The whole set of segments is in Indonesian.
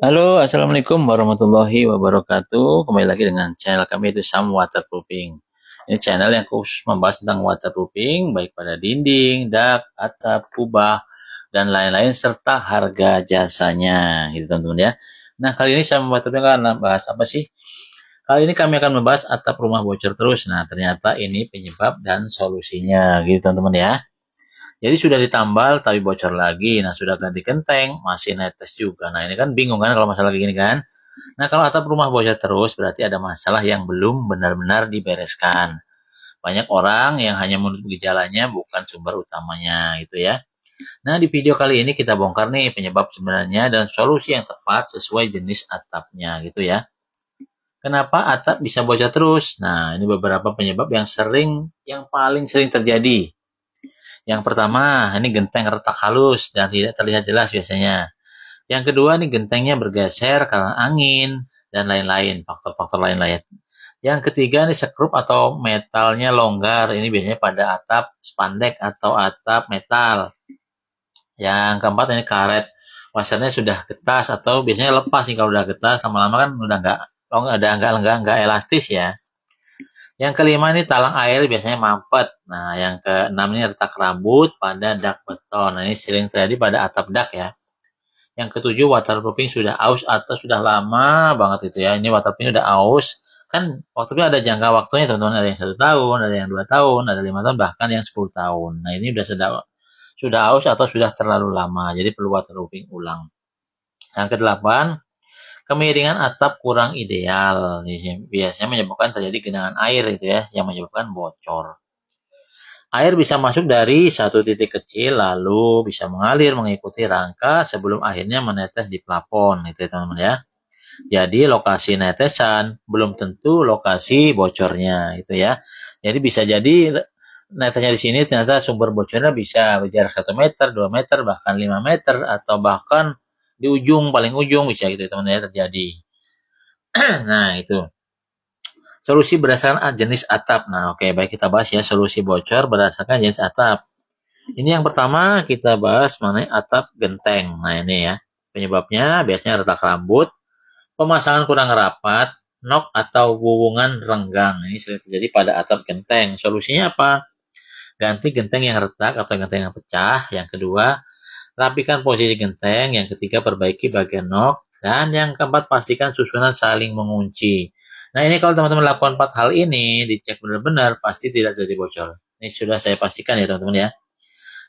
Halo, Assalamualaikum warahmatullahi wabarakatuh. Kembali lagi dengan channel kami itu Sam Waterproofing. Ini channel yang khusus membahas tentang waterproofing, baik pada dinding, dak, atap, kubah, dan lain-lain, serta harga jasanya, gitu teman-teman ya. Nah, kali ini Sam Waterproofing akan bahas apa sih? Kali ini kami akan membahas atap rumah bocor terus. Nah, ternyata ini penyebab dan solusinya, gitu teman-teman ya. Jadi sudah ditambal tapi bocor lagi. Nah, sudah ganti genteng, masih netes juga. Nah, ini kan bingung kan kalau masalah kayak gini kan? Nah, kalau atap rumah bocor terus berarti ada masalah yang belum benar-benar dibereskan. Banyak orang yang hanya menutup gejalanya bukan sumber utamanya gitu ya. Nah, di video kali ini kita bongkar nih penyebab sebenarnya dan solusi yang tepat sesuai jenis atapnya gitu ya. Kenapa atap bisa bocor terus? Nah, ini beberapa penyebab yang paling sering terjadi. Yang pertama, ini genteng retak halus dan tidak terlihat jelas biasanya. Yang kedua, ini gentengnya bergeser karena angin dan lain-lain, faktor-faktor lain lah ya. Yang ketiga, ini sekrup atau metalnya longgar. Ini biasanya pada atap spandek atau atap metal. Yang keempat, ini karet washernya sudah getas atau biasanya lepas nih kalau udah getas, lama-lama kan udah nggak elastis ya. Yang kelima ini talang air biasanya mampet. Nah, yang keenam ini retak rambut pada dak beton. Nah, ini sering terjadi pada atap dak ya. Yang ketujuh waterproofing sudah aus atau sudah lama banget itu ya. Ini waterproofing sudah aus. Kan waterproofing ada jangka waktunya teman-teman. Ada yang 1 tahun, ada yang 2 tahun, ada 5 tahun, bahkan yang 10 tahun. Nah, ini sudah aus atau sudah terlalu lama. Jadi perlu waterproofing ulang. Yang kedelapan, kemiringan atap kurang ideal. Biasanya menyebabkan terjadi genangan air itu ya, yang menyebabkan bocor. Air bisa masuk dari satu titik kecil lalu bisa mengalir mengikuti rangka sebelum akhirnya menetes di plafon itu ya teman-teman ya. Jadi lokasi netesan belum tentu lokasi bocornya itu ya. Jadi bisa jadi netesnya di sini ternyata sumber bocornya bisa berjarak 1 meter, 2 meter, bahkan 5 meter atau bahkan di ujung paling ujung bisa gitu teman-teman ya terjadi. Nah, itu. Solusi berdasarkan jenis atap. Nah, oke, baik kita bahas ya solusi bocor berdasarkan jenis atap. Ini yang pertama kita bahas mengenai atap genteng. Nah, ini ya. Penyebabnya biasanya retak rambut, pemasangan kurang rapat, nok atau wuwungan renggang. Ini sering terjadi pada atap genteng. Solusinya apa? Ganti genteng yang retak atau genteng yang pecah. Yang kedua, rapikan posisi genteng. Yang ketiga, perbaiki bagian nok. Dan yang keempat, pastikan susunan saling mengunci. Nah, ini kalau teman-teman lakukan 4 hal ini, dicek benar-benar, pasti tidak terjadi bocor. Ini sudah saya pastikan ya teman-teman ya.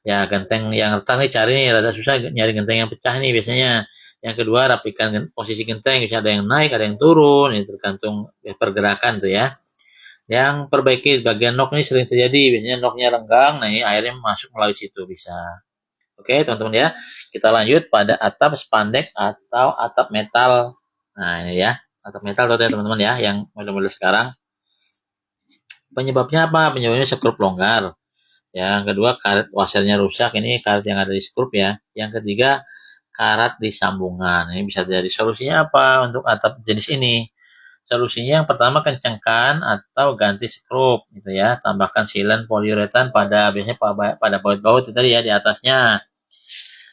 Ya, genteng yang retak nih cari nih, rada susah nyari genteng yang pecah nih biasanya. Yang kedua, rapikan posisi genteng, bisa ada yang naik, ada yang turun, ini tergantung pergerakan tuh ya. Yang perbaiki bagian nok ini sering terjadi, biasanya noknya renggang, nah ini airnya masuk melalui situ bisa. Oke, teman-teman ya. Kita lanjut pada atap spandek atau atap metal. Nah, ini ya. Atap metal tuh ya teman-teman ya, yang model-model sekarang. Penyebabnya apa? Penyebabnya sekrup longgar. Yang kedua, karet washernya rusak. Ini karet yang ada di skrup ya. Yang ketiga, karat di sambungan. Ini bisa jadi solusinya apa untuk atap jenis ini? Solusinya yang pertama kencangkan atau ganti skrup gitu ya. Tambahkan silen poliuretan pada biasanya pada baut-baut itu tadi ya di atasnya.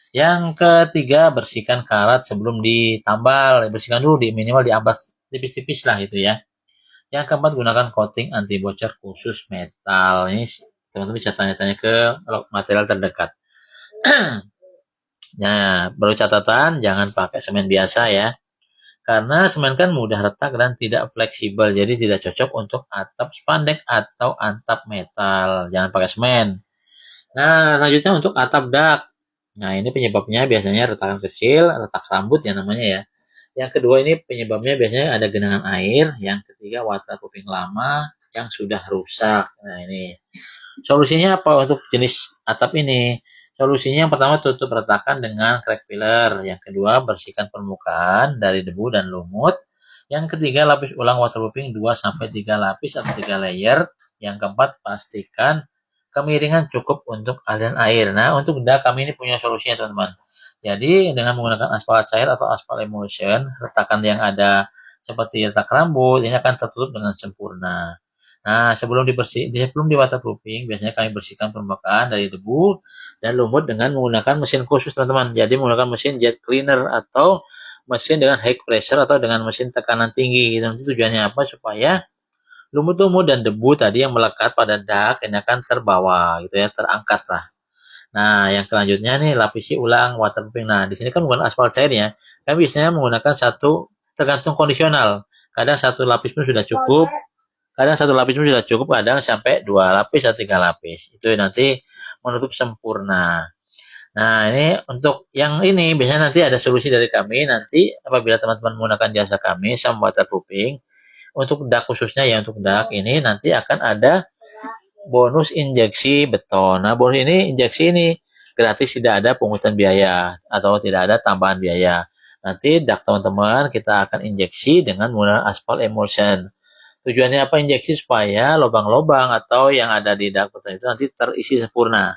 Yang ketiga, bersihkan karat sebelum ditambal. Bersihkan dulu di minimal diambas tipis-tipis lah itu ya. Yang keempat, gunakan coating anti bocor khusus metal. Ini teman-teman bisa tanya-tanya ke material terdekat. Nah, perlu catatan, jangan pakai semen biasa ya. Karena semen kan mudah retak dan tidak fleksibel, jadi tidak cocok untuk atap spandek atau atap metal. Jangan pakai semen. Nah, selanjutnya untuk atap dak. Nah, ini penyebabnya biasanya retakan kecil, retak rambut ya namanya ya. Yang kedua ini penyebabnya biasanya ada genangan air. Yang ketiga waterproofing lama yang sudah rusak. Nah, ini. Solusinya apa untuk jenis atap ini? Solusinya yang pertama tutup retakan dengan crack filler. Yang kedua bersihkan permukaan dari debu dan lumut. Yang ketiga lapis ulang waterproofing 2-3 lapis atau 3 layer. Yang keempat pastikan kemiringan cukup untuk aliran air. Nah, untuk dak kami ini punya solusinya teman-teman. Jadi dengan menggunakan aspal cair atau aspal emulsion, retakan yang ada seperti retak rambut ini akan tertutup dengan sempurna. Nah, sebelum di waterproofing, biasanya kami bersihkan permukaan dari debu dan lumut dengan menggunakan mesin khusus, teman-teman. Jadi menggunakan mesin jet cleaner atau mesin dengan high pressure atau dengan mesin tekanan tinggi. Nanti tujuannya apa? Supaya lumut-lumut dan debu tadi yang melekat pada dak ini akan terbawa gitu ya, terangkat lah. Nah, yang selanjutnya nih lapisi ulang waterproofing. Nah, di sini kan bukan aspal cair ya. Kami biasanya menggunakan satu tergantung kondisional. Kadang satu lapis pun sudah cukup, kadang satu lapis pun sudah cukup, kadang sampai dua lapis atau tiga lapis. Itu nanti menutup sempurna. Nah, ini untuk yang ini biasanya nanti ada solusi dari kami nanti apabila teman-teman menggunakan jasa kami Sam Waterproofing untuk dak khususnya ya untuk dak ini nanti akan ada bonus injeksi beton. Nah, bonus ini injeksi ini gratis, tidak ada pungutan biaya atau tidak ada tambahan biaya. Nanti dak teman-teman kita akan injeksi dengan menggunakan aspal emulsion. Tujuannya apa injeksi? Supaya lubang-lubang atau yang ada di dak beton itu nanti terisi sempurna.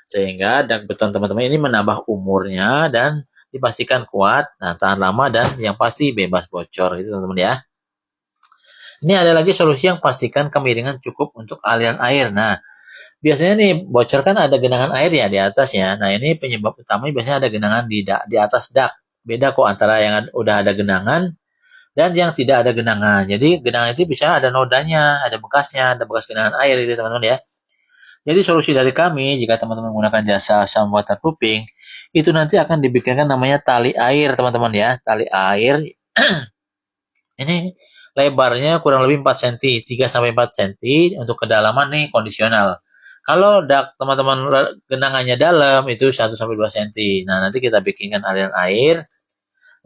Sehingga dak beton teman-teman ini menambah umurnya dan dipastikan kuat, nah tahan lama dan yang pasti bebas bocor gitu teman-teman ya. Ini ada lagi solusi yang pastikan kemiringan cukup untuk aliran air. Nah, biasanya nih bocor kan ada genangan air ya di atasnya. Nah, ini penyebab utama biasanya ada genangan di atas dak. Beda kok antara yang udah ada genangan dan yang tidak ada genangan. Jadi genangan itu bisa ada nodanya, ada bekasnya, ada bekas genangan air gitu teman-teman ya. Jadi solusi dari kami jika teman-teman menggunakan jasa Sam Waterproofing itu nanti akan dibikinkan namanya tali air teman-teman ya. Tali air ini lebarnya kurang lebih 4 cm, 3 sampai 4 cm untuk kedalaman nih kondisional. Kalau dak teman-teman genangannya dalam itu 1 sampai 2 cm. Nah, nanti kita bikinkan aliran air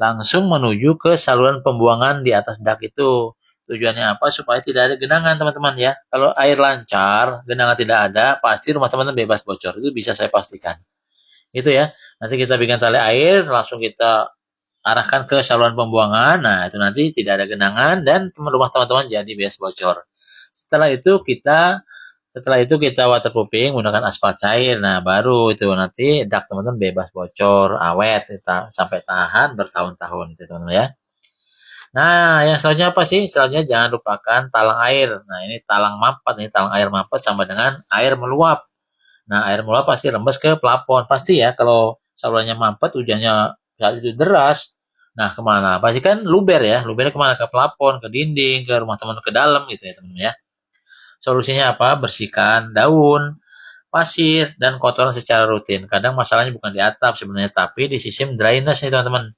langsung menuju ke saluran pembuangan di atas dak itu. Tujuannya apa? Supaya tidak ada genangan, teman-teman ya. Kalau air lancar, genangan tidak ada, pasti rumah teman-teman bebas bocor. Itu bisa saya pastikan. Itu ya. Nanti kita bikin tali air, langsung kita arahkan ke saluran pembuangan. Nah, itu nanti tidak ada genangan dan rumah teman-teman jadi bebas bocor. Setelah itu kita waterproofing menggunakan aspal cair. Nah, baru itu nanti dak teman-teman bebas bocor, awet, kita sampai tahan bertahun-tahun itu teman-teman ya. Nah, yang selanjutnya apa sih? Selanjutnya jangan lupakan talang air. Nah, ini talang mampet nih, talang air mampet sama dengan air meluap. Nah, air meluap pasti rembes ke plafon. Pasti ya kalau salurannya mampet, hujannya saat itu deras. Nah, kemana? Pasti kan luber ya. Lubernya kemana? Ke plafon, ke dinding, ke rumah teman ke dalam gitu ya teman-teman ya. Solusinya apa? Bersihkan daun, pasir, dan kotoran secara rutin. Kadang masalahnya bukan di atap sebenarnya, tapi di sistem drainase nih teman-teman.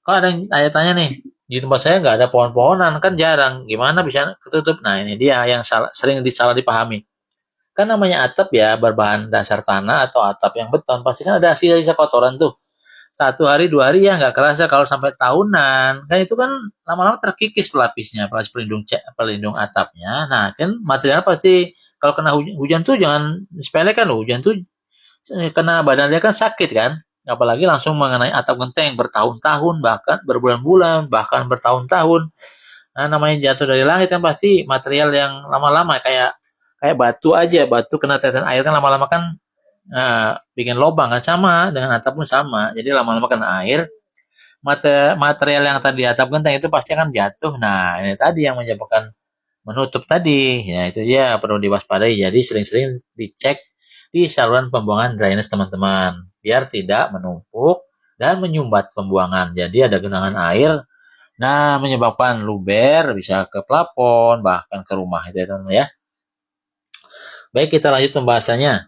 Kalau ada yang tanya nih, di tempat saya nggak ada pohon-pohonan, kan jarang. Gimana bisa ketutup? Nah, ini dia yang sering disalah dipahami. Kan namanya atap ya, berbahan dasar tanah atau atap yang beton, pasti kan ada sisa-sisa kotoran tuh. Satu hari, dua hari ya nggak kerasa kalau sampai tahunan. Kan itu kan lama-lama terkikis pelapisnya, pelapis pelindung atapnya. Nah, kan material pasti kalau kena hujan tuh jangan sepelekan loh. Hujan tuh kena badannya kan sakit kan. Apalagi langsung mengenai atap genteng bertahun-tahun, bahkan berbulan-bulan, bahkan bertahun-tahun. Nah, namanya jatuh dari langit kan pasti material yang lama-lama kayak kayak batu aja, batu kena tetesan air kan lama-lama kan bikin lubang kan sama dengan atap pun sama. Jadi lama-lama kena air, material yang tadi atap genteng itu pasti akan jatuh. Nah, ini tadi yang menyebabkan menutup tadi. Ya, itu dia perlu diwaspadai. Jadi sering-sering dicek di saluran pembuangan drainase teman-teman biar tidak menumpuk dan menyumbat pembuangan. Jadi ada genangan air, nah menyebabkan luber bisa ke plafon bahkan ke rumah itu ya teman-teman ya. Baik, kita lanjut pembahasannya.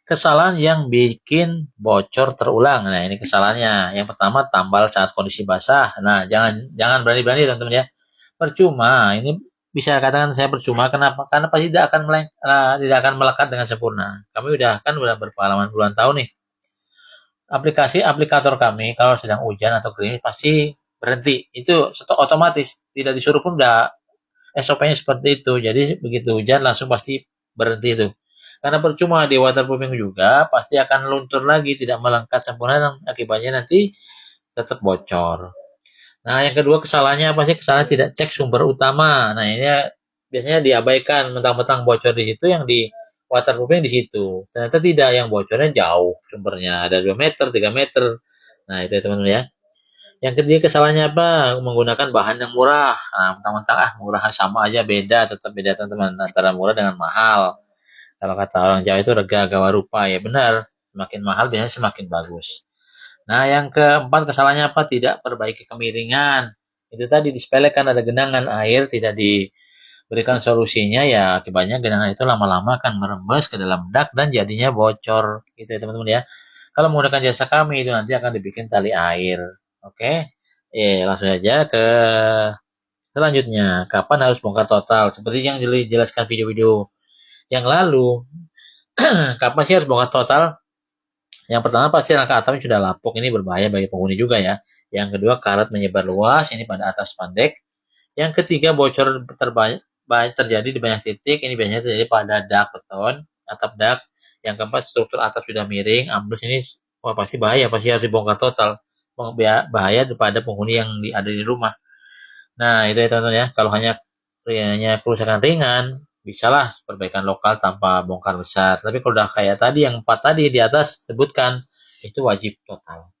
Kesalahan yang bikin bocor terulang. Nah, ini kesalahannya. Yang pertama, tambal saat kondisi basah. Nah, jangan berani-berani teman-teman ya. Percuma. Ini bisa katakan saya percuma. Kenapa? Karena pasti tidak akan melekat dengan sempurna. Kami udah berpengalaman puluhan tahun nih. Aplikasi aplikator kami kalau sedang hujan atau gerimis pasti berhenti. Itu otomatis. Tidak disuruh pun udah SOP-nya seperti itu. Jadi begitu hujan langsung pasti berhenti itu. Karena percuma di waterproofing juga pasti akan luntur lagi, tidak melengkap sempurna dan akibatnya nanti tetap bocor. Nah, yang kedua kesalahannya apa sih? Kesalahan tidak cek sumber utama. Nah, ini biasanya diabaikan, mentang-mentang bocor di situ, yang di waterproofing di situ. Ternyata tidak, yang bocornya jauh sumbernya, ada 2 meter, 3 meter. Nah, itu ya teman-teman ya. Yang ketiga kesalahannya apa? Menggunakan bahan yang murah. Nah, mentang-mentang murah sama aja, beda, tetap beda teman-teman antara murah dengan mahal. Kalau kata orang Jawa itu rega gawa rupa, ya benar. Semakin mahal biasanya semakin bagus. Nah, yang keempat kesalahannya apa? Tidak perbaiki kemiringan. Itu tadi disepelekan, ada genangan air, tidak diberikan solusinya, ya akibatnya genangan itu lama-lama akan merembes ke dalam dak dan jadinya bocor. Gitu ya teman-teman ya. Kalau menggunakan jasa kami itu nanti akan dibikin tali air. Oke. Langsung aja ke selanjutnya. Kapan harus bongkar total? Seperti yang dijelaskan video-video yang lalu. Kapan sih harus bongkar total? Yang pertama pasti rangka atapnya sudah lapuk, ini berbahaya bagi penghuni juga ya. Yang kedua karat menyebar luas, ini pada atas spandek. Yang ketiga bocor terjadi di banyak titik, ini biasanya terjadi pada dak beton, atap dak. Yang keempat struktur atap sudah miring, ambles, ini wah pasti bahaya, pasti harus dibongkar total. Bahaya pada penghuni yang ada di rumah. Nah, itu ya teman-teman ya. Kalau hanya kerusakan ringan, bisalah perbaikan lokal tanpa bongkar besar. Tapi kalau udah kayak tadi yang 4 tadi di atas sebutkan, itu wajib total.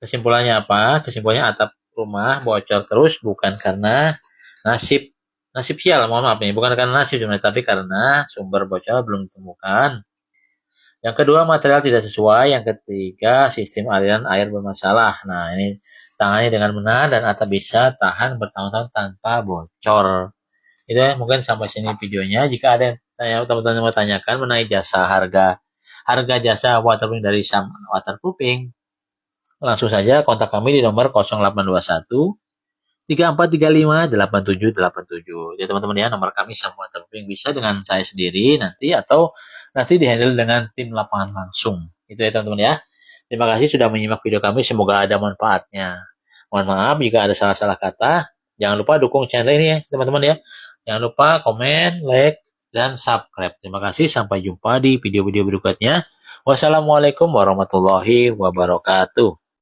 Kesimpulannya apa? Kesimpulannya atap rumah bocor terus bukan karena nasib nasib sial, mohon maaf nih, bukan karena nasib sebenarnya, tapi karena sumber bocor belum ditemukan. Yang kedua, material tidak sesuai. Yang ketiga, sistem aliran air bermasalah. Nah, ini tangani dengan benar dan atap bisa tahan bertahun-tahun tanpa bocor. Itu ya, mungkin sampai sini videonya. Jika ada yang teman-teman mau tanyakan mengenai harga jasa waterproofing dari Sam Waterproofing, langsung saja kontak kami di nomor 0821 3435 8787. Ya teman-teman ya, nomor kami Sam Waterproofing, bisa dengan saya sendiri nanti atau nanti dihandle dengan tim lapangan langsung. Itu ya teman-teman ya. Terima kasih sudah menyimak video kami, semoga ada manfaatnya. Mohon maaf jika ada salah-salah kata. Jangan lupa dukung channel ini ya teman-teman ya. Jangan lupa komen, like, dan subscribe. Terima kasih, sampai jumpa di video-video berikutnya. Wassalamualaikum warahmatullahi wabarakatuh.